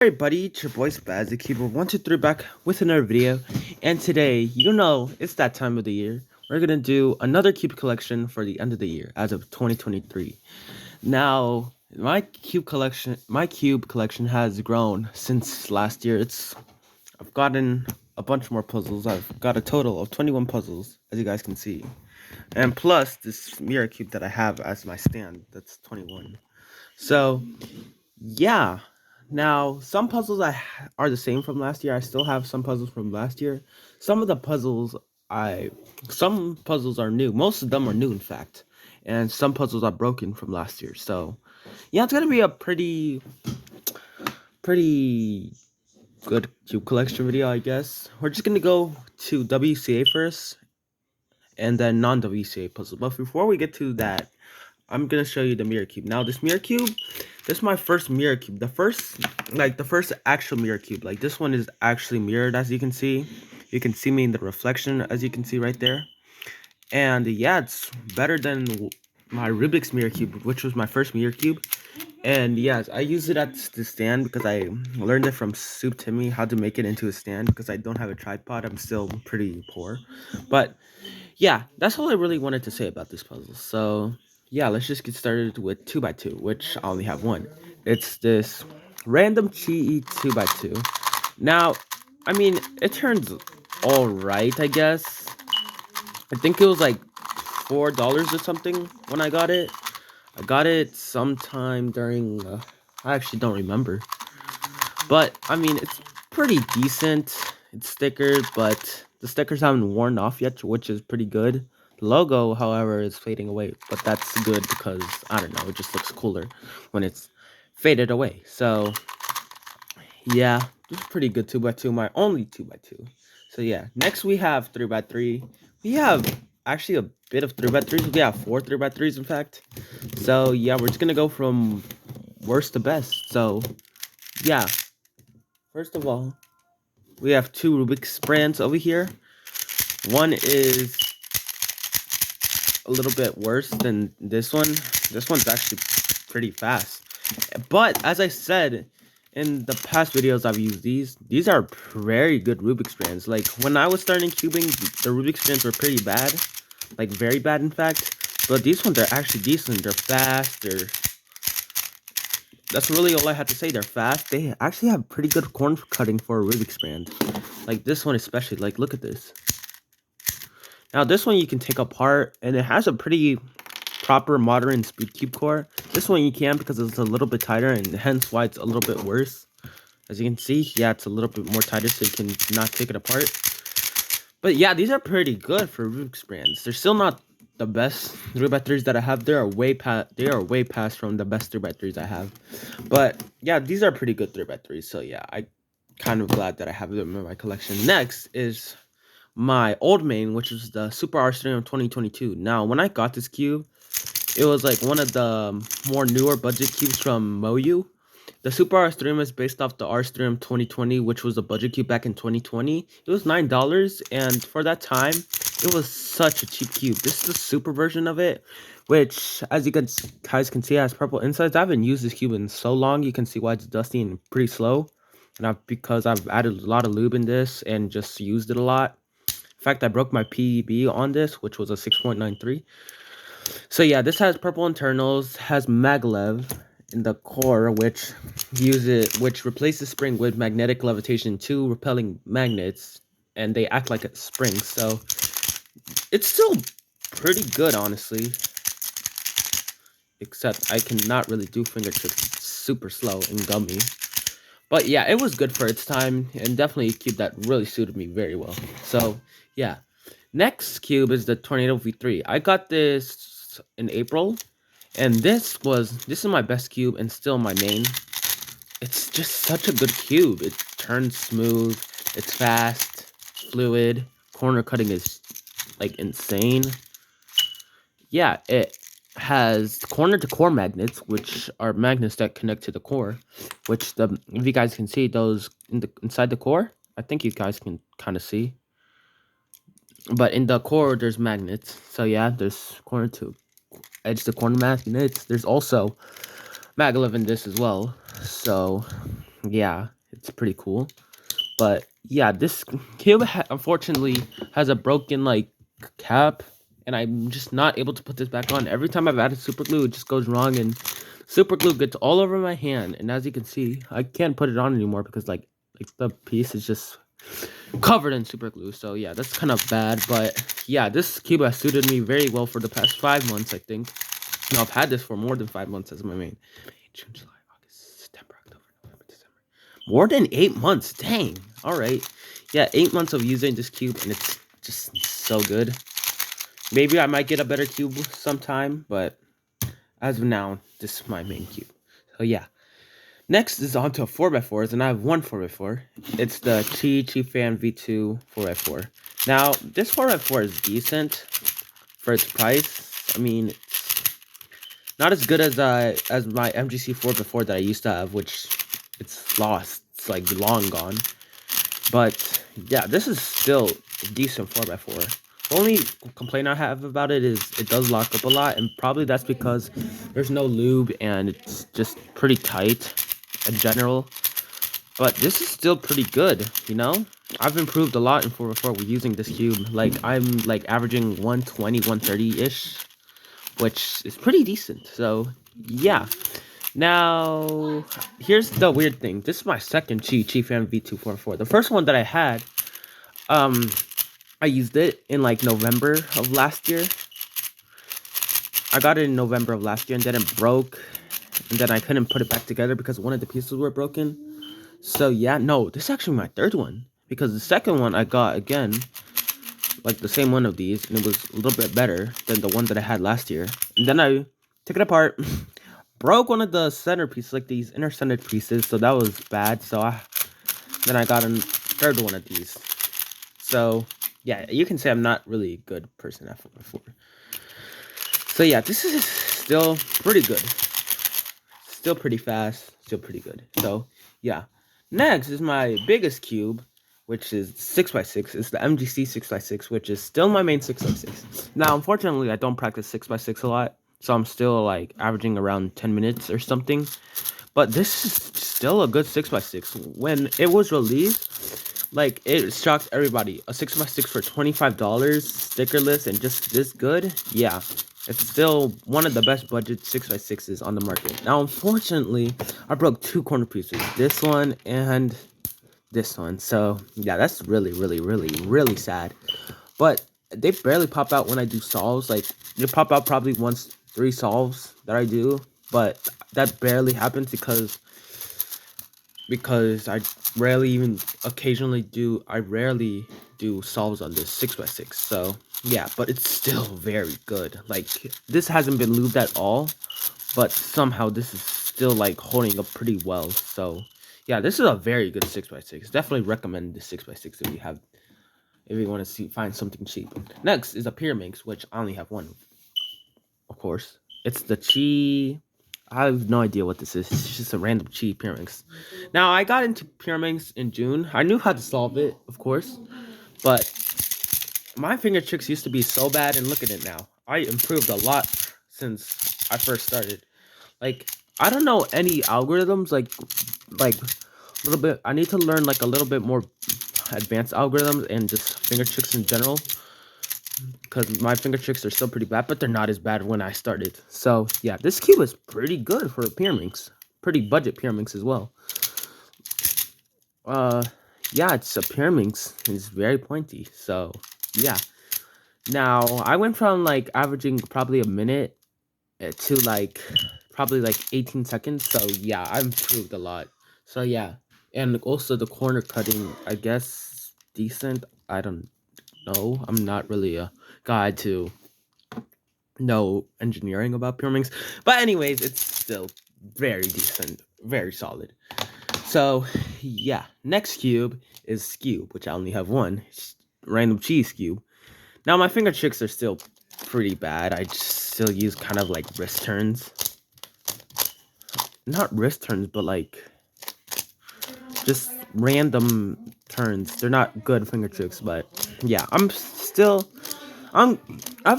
Hey everybody, it's your boy Spaz, the keyboard 123 back with another video. And today, it's that time of the year. We're gonna do another cube collection for the end of the year as of 2023. Now, my cube collection has grown since last year. I've gotten a bunch more puzzles. I've got a total of 21 puzzles, as you guys can see. And plus this mirror cube that I have as my stand, that's 21. So, yeah. Now, some puzzles are the same from last year. I still have some puzzles from last year. Some of the puzzles some puzzles are new. Most of them are new, in fact. And some puzzles are broken from last year. So, yeah, it's gonna be a pretty good cube collection video, I guess. We're just gonna go to WCA first, and then non-WCA puzzle. But before we get to that, I'm gonna show you the mirror cube. Now, this is my first mirror cube. The first actual mirror cube. Like, this one is actually mirrored, as you can see. You can see me in the reflection, as you can see right there. And yeah, it's better than my Rubik's mirror cube, which was my first mirror cube. And yes, I use it as the stand because I learned it from Soup Timmy how to make it into a stand because I don't have a tripod. I'm still pretty poor. But yeah, that's all I really wanted to say about this puzzle. So yeah, let's just get started with 2x2, which I only have one. It's this random cheat 2x2. Now, I mean, it turns alright, I guess. I think it was like $4 or something when I got it. I got it sometime during, I actually don't remember. But, I mean, it's pretty decent. It's stickered, but the stickers haven't worn off yet, which is pretty good. The logo, however, is fading away, but that's good because, I don't know, it just looks cooler when it's faded away. So, yeah, this is pretty good 2x2, my only 2x2. So, yeah, next we have 3x3. We have actually a bit of 3x3s. We have 4 3x3s, in fact. So, yeah, we're just going to go from worst to best. So, yeah, first of all, we have 2 Rubik's brands over here. One is a little bit worse than this one. This one's actually pretty fast. But as I said in the past videos, I've used these are very good Rubik's brands. Like, when I was starting cubing, the Rubik's brands were pretty bad, like very bad, in fact. But these ones are actually decent. They're fast. That's really all I have to say. They're fast. They actually have pretty good corner cutting for a Rubik's brand. Like this one especially. Like, look at this. Now, this one you can take apart, and it has a pretty proper modern speed cube core. This one you can because it's a little bit tighter, and hence why it's a little bit worse. As you can see, yeah, it's a little bit more tighter, so you can not take it apart. But yeah, these are pretty good for Rubik's brands. They're still not the best 3x3s that I have. They are way past from the best 3x3s I have. But yeah, these are pretty good 3x3s. So yeah, I kind of glad that I have them in my collection. Next is my old main, which is the Super R-Stream 2022. Now, when I got this cube, it was like one of the more newer budget cubes from Moyu. The Super R-Stream is based off the R-Stream 2020, which was a budget cube back in 2020. It was $9, and for that time, it was such a cheap cube. This is the super version of it, which, as you guys can see, has purple insides. I haven't used this cube in so long. You can see why it's dusty and pretty slow. And because I've added a lot of lube in this and just used it a lot. In fact, I broke my PB on this, which was a 6.93. So yeah, this has purple internals, has maglev in the core, which replaces spring with magnetic levitation, 2 repelling magnets, and they act like a spring. So it's still pretty good, honestly. Except I cannot really do fingertips. It's super slow and gummy. But yeah, it was good for its time, and definitely a cube that really suited me very well. So yeah, next cube is the Tornado V3. I got this in April, and this is my best cube and still my main. It's just such a good cube. It turns smooth, it's fast, fluid, corner cutting is like insane. Yeah, it has corner to core magnets, which are magnets that connect to the core, which if you guys can see those inside the core, I think you guys can kind of see. But in the core, there's magnets. So yeah, there's corner to edge to corner magnets. There's also maglev in this as well. So yeah, it's pretty cool. But yeah, this cube unfortunately has a broken like cap, and I'm just not able to put this back on. Every time I've added super glue, it just goes wrong, and super glue gets all over my hand. And as you can see, I can't put it on anymore because like the piece is just covered in super glue. So yeah, that's kind of bad. But yeah, this cube has suited me very well for the past 5 months, I think. Now I've had this for more than 5 months as my main. June, July, August, September, October, November, December. More than 8 months. Dang. All right. Yeah, 8 months of using this cube, and it's just so good. Maybe I might get a better cube sometime, but as of now, this is my main cube. So yeah. Next is on to 4x4s, and I have one 4x4. It's the Chi Fan V2 4x4. Now, this 4x4 is decent for its price. I mean, it's not as good as my MGC 4x4 that I used to have, which it's lost. It's like long gone. But yeah, this is still a decent 4x4. The only complaint I have about it is it does lock up a lot, and probably that's because there's no lube and it's just pretty tight in general. But this is still pretty good, you know? I've improved a lot in 4x4 with using this cube. Like, I'm like averaging 120, 130-ish, which is pretty decent. So yeah. Now, here's the weird thing. This is my second Chi Fan V244. The first one that I had, I used it in like November of last year. I got it in November of last year, and then it broke, and then I couldn't put it back together because one of the pieces were broken. So yeah, no, this is actually my third one, because the second one I got again, like the same one of these, and it was a little bit better than the one that I had last year. And then I took it apart. Broke one of the center pieces, like these inner centered pieces, so that was bad. So then I got a third one of these. So yeah, you can say I'm not really a good person at 4x4. So yeah, this is still pretty good. Still pretty fast, still pretty good. So yeah, next is my biggest cube, which is 6x6. It's the MGC 6x6, which is still my main 6x6. Now, unfortunately, I don't practice 6x6 a lot, so I'm still like averaging around 10 minutes or something. But this is still a good 6x6. When it was released, like, it shocked everybody. A 6x6 for $25, stickerless, and just this good? Yeah, it's still one of the best budget 6x6s on the market. Now, unfortunately, I broke two corner pieces. This one and this one. So, yeah, that's really, really, really, really sad. But they barely pop out when I do solves. Like, they pop out probably once 3 solves that I do, but that barely happens because I rarely do solves on this 6x6. So yeah, but it's still very good. Like, this hasn't been lubed at all, but somehow this is still like holding up pretty well. So yeah, this is a very good 6x6. Definitely recommend the 6x6 if you want to find something cheap. Next is a Pyramix, which I only have one, of course. It's the Chi. I have no idea what this is. It's just a random Chi Pyramix. Now, I got into Pyramix in June. I knew how to solve it, of course, but my finger tricks used to be so bad, and look at it now. I improved a lot since I first started. Like, I don't know any algorithms, like a little bit. I need to learn like a little bit more advanced algorithms and just finger tricks in general, because my finger tricks are still pretty bad, but they're not as bad when I started. So yeah, this cube is pretty good for a Pyramix. Pretty budget Pyramix as well. Yeah, it's a Pyramix. It's very pointy. So yeah. Now, I went from like averaging probably a minute to like probably like 18 seconds. So yeah, I improved a lot. So yeah. And also the corner cutting, I guess, decent. I don't know. I'm not really a guy to know engineering about Pyramix. But anyways, it's still very decent. Very solid. So yeah. Next cube is Scube, which I only have one. It's random cheese cube. Now, my finger tricks are still pretty bad. I just still use kind of like wrist turns. Not wrist turns, but like just random turns. They're not good finger tricks, but yeah, I've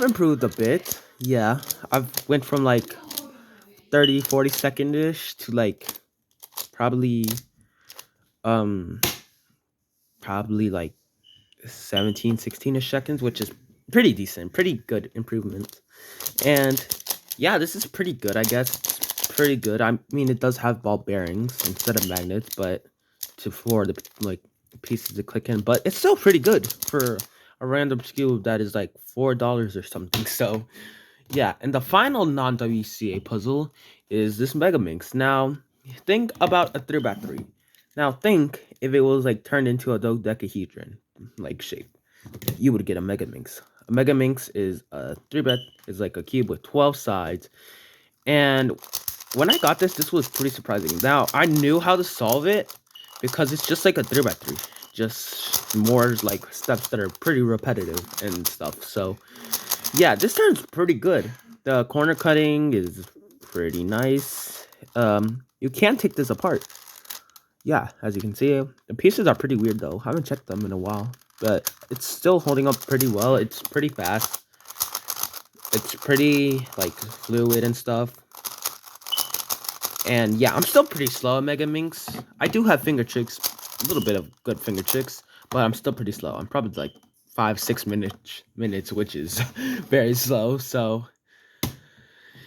improved a bit. Yeah, I've went from like 30, 40 second-ish to like probably um probably like 17, 16ish seconds, which is pretty decent, pretty good improvement. And yeah, this is pretty good, I guess. It's pretty good. I mean, it does have ball bearings instead of magnets, but for the like pieces to click in, but it's still pretty good for a random Scube that is like $4 or something. So yeah, and the final non-WCA puzzle is this Megaminx. Now, think about a 3x3. Now, think if it was like turned into a dodecahedron like shape, you would get a Megaminx. A Megaminx is a 3x, is like a cube with 12 sides. And when I got this was pretty surprising. Now, I knew how to solve it because it's just like a 3x3. Just more like steps that are pretty repetitive and stuff. So yeah, this turns pretty good. The corner cutting is pretty nice. You can take this apart. Yeah, as you can see, the pieces are pretty weird though. I haven't checked them in a while, but it's still holding up pretty well. It's pretty fast. It's pretty like fluid and stuff. And yeah, I'm still pretty slow at Mega Minx. I do have finger tricks, a little bit of good finger tricks, but I'm still pretty slow. I'm probably like 5-6 minutes, which is very slow. So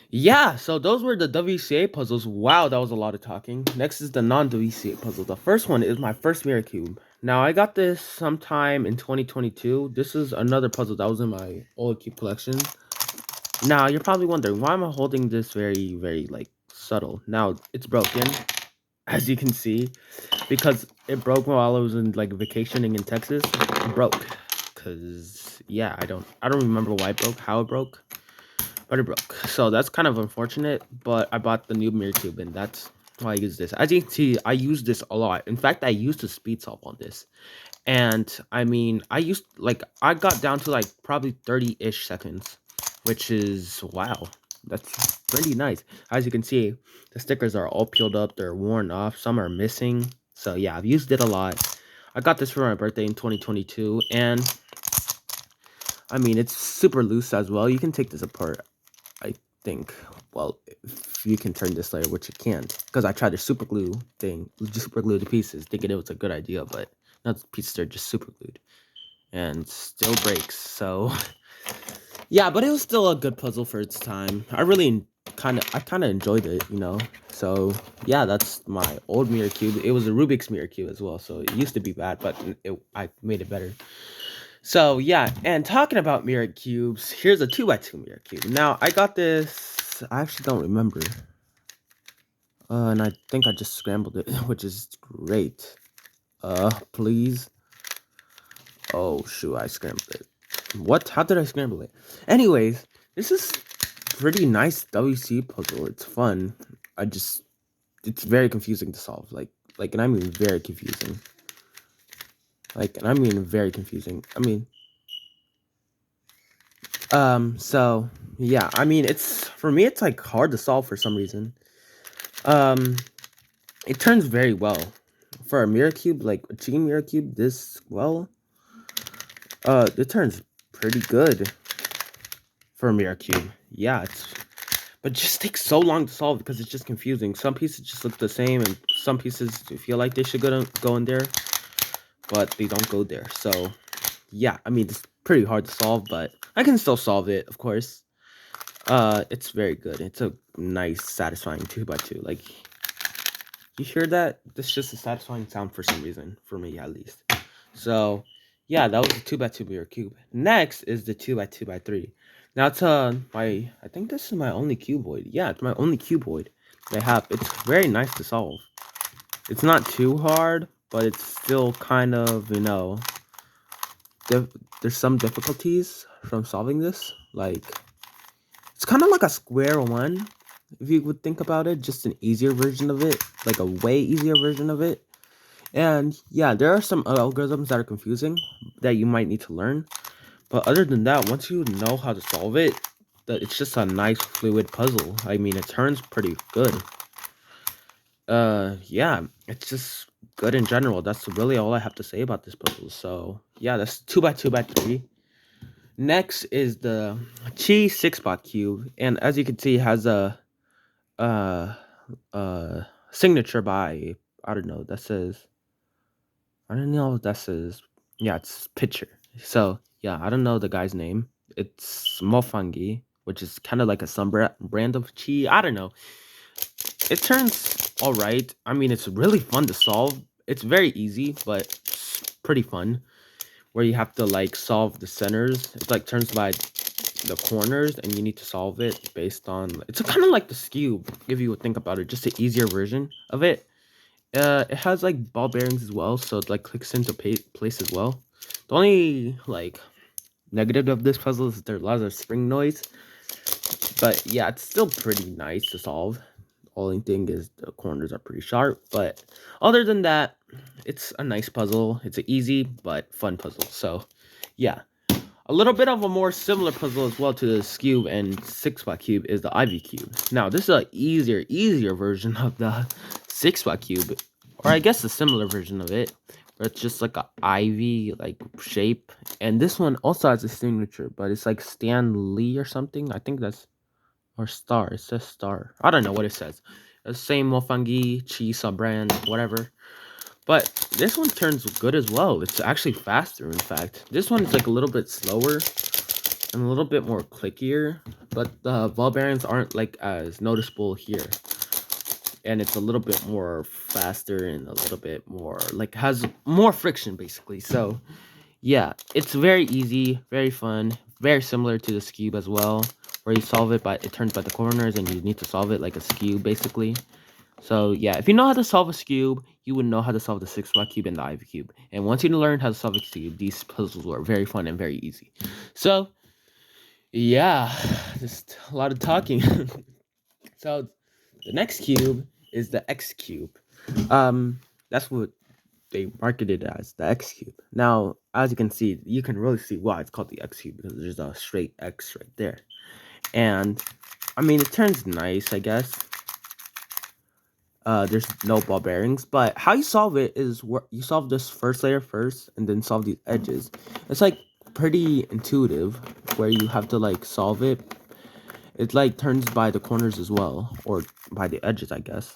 yeah, so those were the WCA puzzles. Wow, that was a lot of talking. Next is the non-WCA puzzle. The first one is my first Mirror Cube. Now, I got this sometime in 2022. This is another puzzle that was in my old cube collection. Now, you're probably wondering, why am I holding this very, very, like, subtle? Now, it's broken, as you can see, because it broke while I was in, like, vacationing in Texas. It broke, because, yeah, I don't remember why it broke, how it broke. But it broke, so that's kind of unfortunate. But I bought the new Mirror Cube, and that's why I use this. As you can see, I use this a lot. In fact, I used to speed solve on this, and I mean, I got down to like probably 30-ish seconds, which is wow. That's pretty nice. As you can see, the stickers are all peeled up. They're worn off. Some are missing. So yeah, I've used it a lot. I got this for my birthday in 2022, and I mean, it's super loose as well. You can take this apart. I think, well, if you can turn this layer, which you can't, because I tried the super glue thing, super glue the pieces, thinking it was a good idea, but not the pieces are just super glued, and still breaks. So yeah, but it was still a good puzzle for its time. I kind of enjoyed it, you know. So yeah, that's my old Mirror Cube. It was a Rubik's Mirror Cube as well, so it used to be bad, but I made it better. So yeah, and talking about Mirror Cubes, here's a 2x2 Mirror Cube. Now, I got this, I actually don't remember. And I think I just scrambled it, which is great. Please. Oh, shoot, I scrambled it. What? How did I scramble it? Anyways, this is pretty nice WC puzzle. It's fun. It's very confusing to solve. And I mean very confusing. So yeah, I mean, for me, it's like hard to solve for some reason. It turns very well for a Mirror Cube, like a Team Mirror Cube. It turns pretty good for a Mirror Cube. Yeah, but it just takes so long to solve because it's just confusing. Some pieces just look the same, and some pieces feel like they should go in there, but they don't go there. So yeah, I mean, it's pretty hard to solve, but I can still solve it, of course. It's very good. It's a nice, satisfying 2x2. Like, you hear that? It's just a satisfying sound for some reason, for me at least. So yeah, that was the 2x2 Mirror Cube. Next is the 2x2x3. Now I think this is my only cuboid. Yeah, it's my only cuboid I have. It's very nice to solve. It's not too hard, but it's still kind of, you know, there's some difficulties from solving this. Like, it's kind of like a square one, if you would think about it, just an easier version of it, like a way easier version of it. And yeah, there are some algorithms that are confusing that you might need to learn. But other than that, once you know how to solve it, it's just a nice fluid puzzle. I mean, it turns pretty good. Yeah, it's just good in general. That's really all I have to say about this puzzle. So yeah, that's 2x2x3. Next is the Chi 6-spot cube, and as you can see, it has a signature by, I don't know, that says I don't know what that says. Yeah, it's pitcher. So yeah, I don't know the guy's name. It's Mofangi, which is kind of like a some brand of chi. I don't know. It turns all right. I mean, it's really fun to solve. It's very easy, but it's pretty fun. Where you have to like solve the centers. It like turns by the corners, and you need to solve it based on. It's kind of like the Scube, if you would think about it. Just an easier version of it. It has like ball bearings as well, so it like clicks into place as well. The only like negative of this puzzle is there's lots of spring noise, but yeah, it's still pretty nice to solve. Only thing is the corners are pretty sharp, but other than that, it's a nice puzzle. It's an easy but fun puzzle. So yeah, a little bit of a more similar puzzle as well to the Scube and 6 cube is the Ivy Cube. Now this is a easier version of the 6 cube, or I guess a similar version of it, where it's just like a ivy like shape. And this one also has a signature, but it's like Stan Lee or something. I think that's, or star. It says star. I don't know what it says. The same Mofangi, Chisa brand, whatever. But this one turns good as well. It's actually faster, in fact. This one's like a little bit slower and a little bit more clickier, but the ball bearings aren't like as noticeable here. And it's a little bit more faster and a little bit more like has more friction basically. So yeah, it's very easy, very fun, very similar to the Scube as well, where you solve it but it turns by the corners and you need to solve it like a Scube basically. So yeah, if you know how to solve a Scube, you would know how to solve the 6 cube and the Ivy Cube. And once you learn how to solve a Cube, these puzzles are very fun and very easy. So yeah, just a lot of talking. So the next cube is the X cube. That's what they marketed it as, the X cube. Now, as you can see, you can really see why it's called the X cube, because there's a straight X right there. And I mean, it turns nice, I guess. There's no ball bearings, but how you solve it is you solve this first layer first and then solve these edges. It's like pretty intuitive, where you have to like solve it. It like turns by the corners as well, or by the edges, I guess.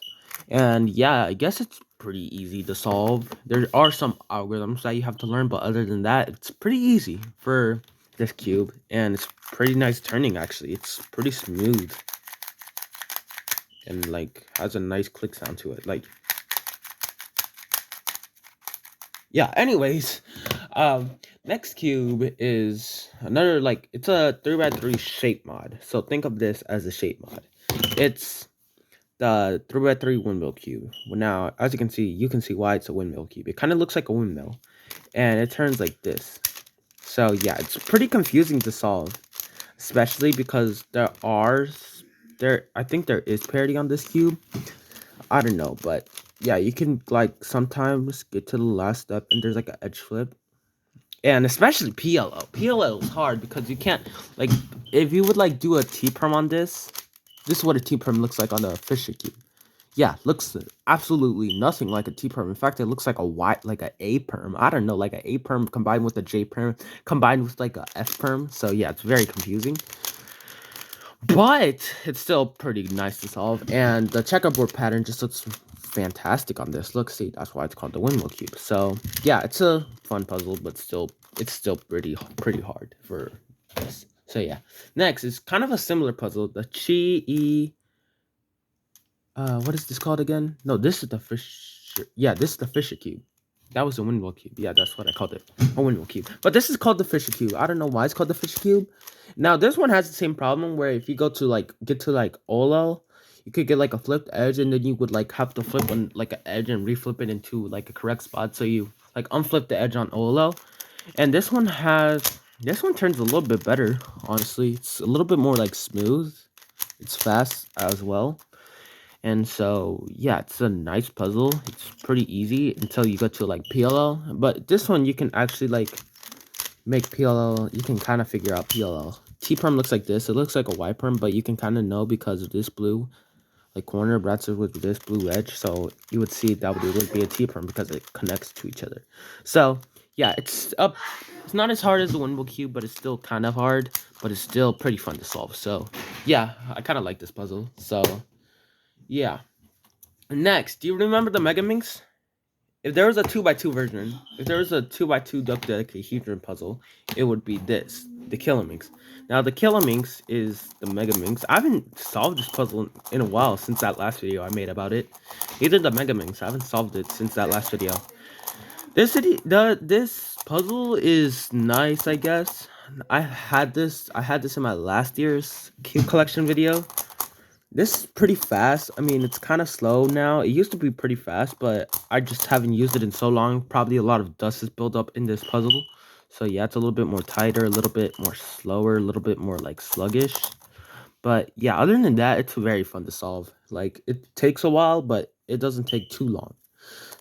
And yeah, I guess it's pretty easy to solve. There are some algorithms that you have to learn, but other than that, it's pretty easy for this cube. And it's pretty nice turning, actually. It's pretty smooth. And like has a nice click sound to it. Like, yeah, anyways. Next cube is another, like, it's a 3x3 shape mod. So think of this as a shape mod. It's the 3x3 windmill cube. Well, now, as you can see why it's a windmill cube. It kind of looks like a windmill, and it turns like this. So yeah, it's pretty confusing to solve, especially because I think there is parity on this cube. I don't know, but yeah, you can like sometimes get to the last step and there's like an edge flip. And especially PLO. PLO is hard because you can't, like, if you would like do a T-perm on this is what a T-perm looks like on the Fisher cube. Yeah, looks absolutely nothing like a T-perm. In fact, it looks like a A-perm. I don't know, like a A-perm combined with a J-perm, combined with like a F-perm. So yeah, it's very confusing. But it's still pretty nice to solve. And the checkerboard pattern just looks fantastic on this. Look, see, that's why it's called the windmill cube. So yeah, it's a fun puzzle, but it's still pretty hard for this. So yeah, next is kind of a similar puzzle, the what is this called again? No, this is the Fisher. Yeah, this is the Fisher cube. That was the windmill cube. Yeah, that's what I called it, a windmill cube. But this is called the Fisher cube. I don't know why it's called the Fisher cube. Now this one has the same problem, where if you go to like get to like Olo, you could get like a flipped edge, and then you would like have to flip on like an edge and reflip it into like a correct spot. So you like unflip the edge on Olo, and this one turns a little bit better. Honestly, it's a little bit more like smooth. It's fast as well. And so yeah, it's a nice puzzle. It's pretty easy until you get to like PLL. But this one you can actually like make PLL. You can kind of figure out PLL. T-perm looks like this. It looks like a Y-perm, but you can kind of know because of this blue like corner brads with this blue edge. So you would see that would be a T-perm because it connects to each other. So yeah, it's not as hard as the windmill cube, but it's still kind of hard, but it's still pretty fun to solve. So yeah, I kind of like this puzzle. So yeah. Next, do you remember the Megaminx? if there was a 2x2 version, if there was a 2x2 dodecahedron puzzle, it would be this, the Pyramix. Now the Pyramix is the Mega Minx. I haven't solved this puzzle in a while since that last video I made about it. Either the Mega Minx, I haven't solved it since that last video. This puzzle is nice, I guess. I had this in my last year's cube collection video. This is pretty fast. I mean, it's kind of slow now. It used to be pretty fast, but I just haven't used it in so long. Probably a lot of dust is built up in this puzzle. So yeah, it's a little bit more tighter, a little bit more slower, a little bit more like sluggish. But yeah, other than that, it's very fun to solve. Like, it takes a while, but it doesn't take too long.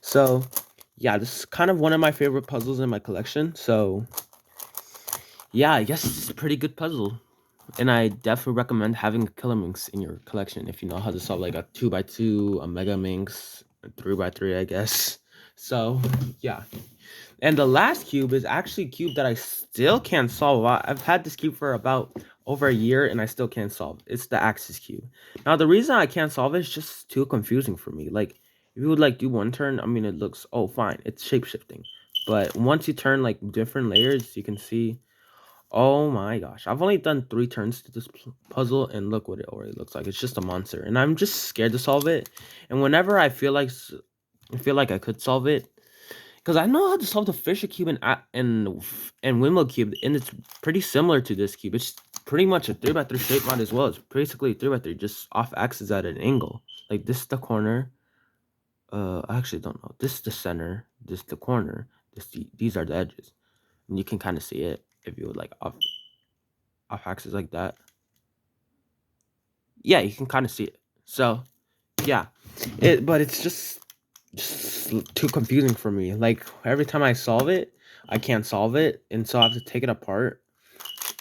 So yeah, this is kind of one of my favorite puzzles in my collection. So yeah, I guess it's a pretty good puzzle. And I definitely recommend having a Killer Minx in your collection if you know how to solve like a 2x2, a Mega Minx, a 3x3, I guess. So yeah. And the last cube is actually a cube that I still can't solve. I've had this cube for about over a year and I still can't solve. It's the Axis cube. Now the reason I can't solve it is just too confusing for me. Like, if you would like do one turn, I mean, it looks, oh fine, it's shape-shifting. But once you turn like different layers, you can see, oh my gosh, I've only done 3 turns to this puzzle and look what it already looks like. It's just a monster and I'm just scared to solve it. And whenever I feel like I could solve it, because I know how to solve the Fisher cube and Windmill cube, and it's pretty similar to this cube. It's pretty much a 3x3 shape mod as well. It's basically 3x3, just off axis at an angle. Like, this is the corner. I actually don't know. This is the center. This is the corner. These are the edges, and you can kind of see it if you would like off axis like that. Yeah, you can kind of see it. So yeah, but it's just too confusing for me. Like, every time I solve it, I can't solve it, and so I have to take it apart,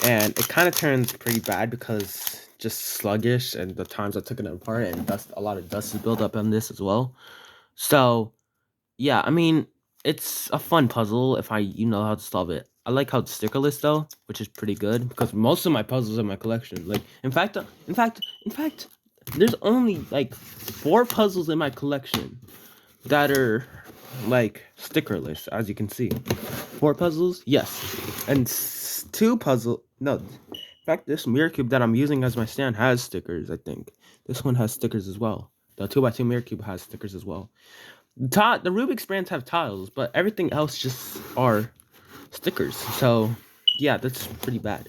and it kind of turns pretty bad because just sluggish, and the times I took it apart, and a lot of dust is built up on this as well. So yeah, I mean, it's a fun puzzle if you know how to solve it. I like how it's stickerless though, which is pretty good because most of my puzzles in my collection, like, in fact, there's only like 4 puzzles in my collection that are like stickerless, as you can see. 4 puzzles, yes, and 2 puzzle. No, in fact, this Miror Cube that I'm using as my stand has stickers. I think this one has stickers as well. The 2x2 Miror Cube has stickers as well. The Rubik's brands have tiles, but everything else just are stickers. So yeah, that's pretty bad.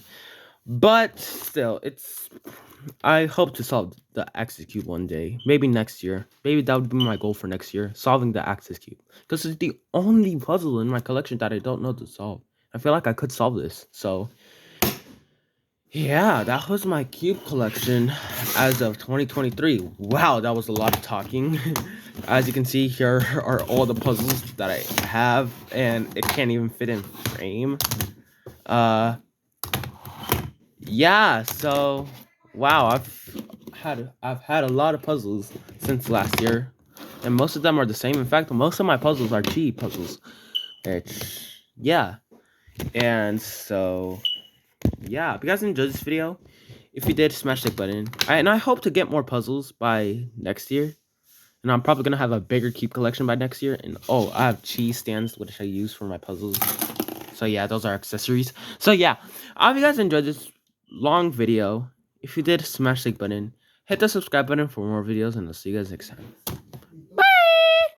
But still, I hope to solve the Axis cube one day. Maybe next year. Maybe that would be my goal for next year, solving the Axis cube. Because it's the only puzzle in my collection that I don't know to solve. I feel like I could solve this. So yeah, that was my cube collection as of 2023. Wow, that was a lot of talking. As you can see, here are all the puzzles that I have, and it can't even fit in frame. Yeah, so wow, I've had a lot of puzzles since last year, and most of them are the same. In fact, most of my puzzles are cheap puzzles. Yeah, and so yeah, if you guys enjoyed this video, if you did, smash the like button. And I hope to get more puzzles by next year. And I'm probably gonna have a bigger cube collection by next year. And oh, I have cheese stands, which I use for my puzzles. So yeah, those are accessories. So yeah, I hope you guys enjoyed this long video. If you did, smash the like button, hit the subscribe button for more videos, and I'll see you guys next time.